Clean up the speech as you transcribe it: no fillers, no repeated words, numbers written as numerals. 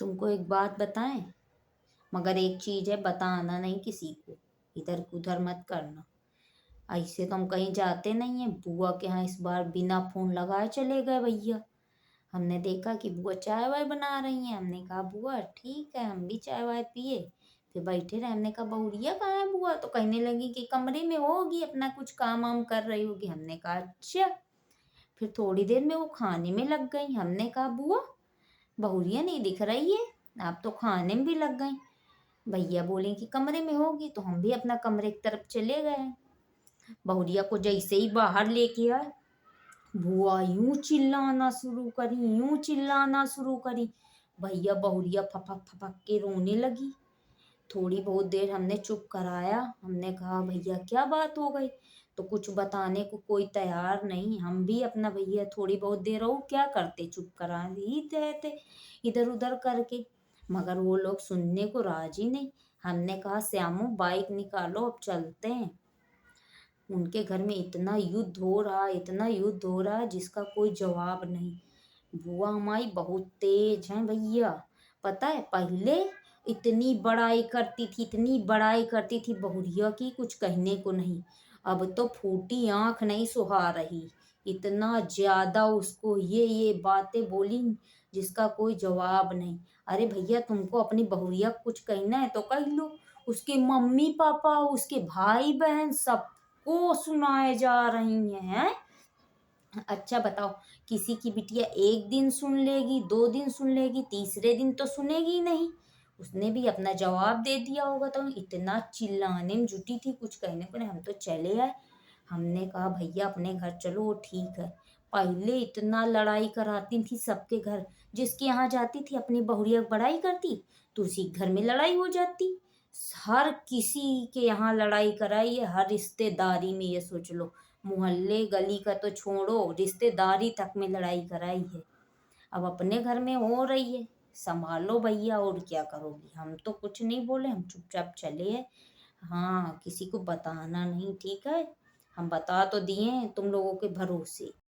तुमको एक बात बताएं, मगर एक चीज है, बताना नहीं किसी को। इधर उधर मत करना। ऐसे तो हम कहीं जाते नहीं है। बुआ के यहाँ इस बार बिना फोन लगाए चले गए भैया। हमने देखा कि बुआ चाय वाय बना रही हैं। हमने कहा बुआ ठीक है, हम भी चाय वाय पिए, फिर बैठे रहे। हमने कहा बहुरिया कहाँ है बुआ? तो कहने लगी कि कमरे में होगी, अपना कुछ काम वाम कर रही होगी। हमने कहा अच्छा। फिर थोड़ी देर में वो खाने में लग गई। हमने कहा बुआ बहुरिया नहीं दिख रही है, आप तो खाने में भी लग गई। भैया बोले कि कमरे में होगी, तो हम भी अपना कमरे की तरफ चले गए। बहुरिया को जैसे ही बाहर लेके आए, बुआ यूं चिल्लाना शुरू करी, यूं चिल्लाना शुरू करी। भैया बहुरिया फपक फपक के रोने लगी। थोड़ी बहुत देर हमने चुप कराया। हमने कहा भैया क्या बात हो गई? तो कुछ बताने को कोई तैयार नहीं। हम भी अपना भैया थोड़ी बहुत देर और क्या करते, चुप करा ही थे इधर उधर करके। मगर वो लोग सुनने को राजी नहीं। हमने कहा श्यामू बाइक निकालो, अब चलते हैं। उनके घर में इतना युद्ध हो रहा, इतना युद्ध हो रहा जिसका कोई जवाब नहीं। बुआ हमारी बहुत तेज है भैया। पता है पहले इतनी बड़ाई करती थी, इतनी बड़ाई करती थी बहुरिया की, कुछ कहने को नहीं। अब तो फूटी आंख नहीं सुहा रही। इतना ज्यादा उसको ये बातें बोली जिसका कोई जवाब नहीं। अरे भैया तुमको अपनी बहुरिया को कुछ कहना है तो कह लो। उसके मम्मी पापा, उसके भाई बहन सबको सुनाए जा रही हैं। अच्छा बताओ, किसी की बिटिया एक दिन सुन लेगी, 2 दिन सुन लेगी, तीसरे दिन तो सुनेगी ही नहीं। उसने भी अपना जवाब दे दिया होगा। तो इतना चिल्लाने में जुटी थी, कुछ कहने को नहीं। हम तो चले आए। हमने कहा भैया अपने घर चलो, वो ठीक है। पहले इतना लड़ाई कराती थी सबके घर, जिसके यहाँ जाती थी अपनी बहुरिया की बड़ाई करती, तो उसी घर में लड़ाई हो जाती। हर किसी के यहाँ लड़ाई कराई है, हर रिश्तेदारी में। ये सोच लो, मोहल्ले गली का तो छोड़ो, रिश्तेदारी तक में लड़ाई कराई है। अब अपने घर में हो रही है। संभालो भैया, और क्या करोगी? हम तो कुछ नहीं बोले, हम चुपचाप चले हैं। हाँ किसी को बताना नहीं, ठीक है? हम बता तो दिए हैं तुम लोगों के भरोसे।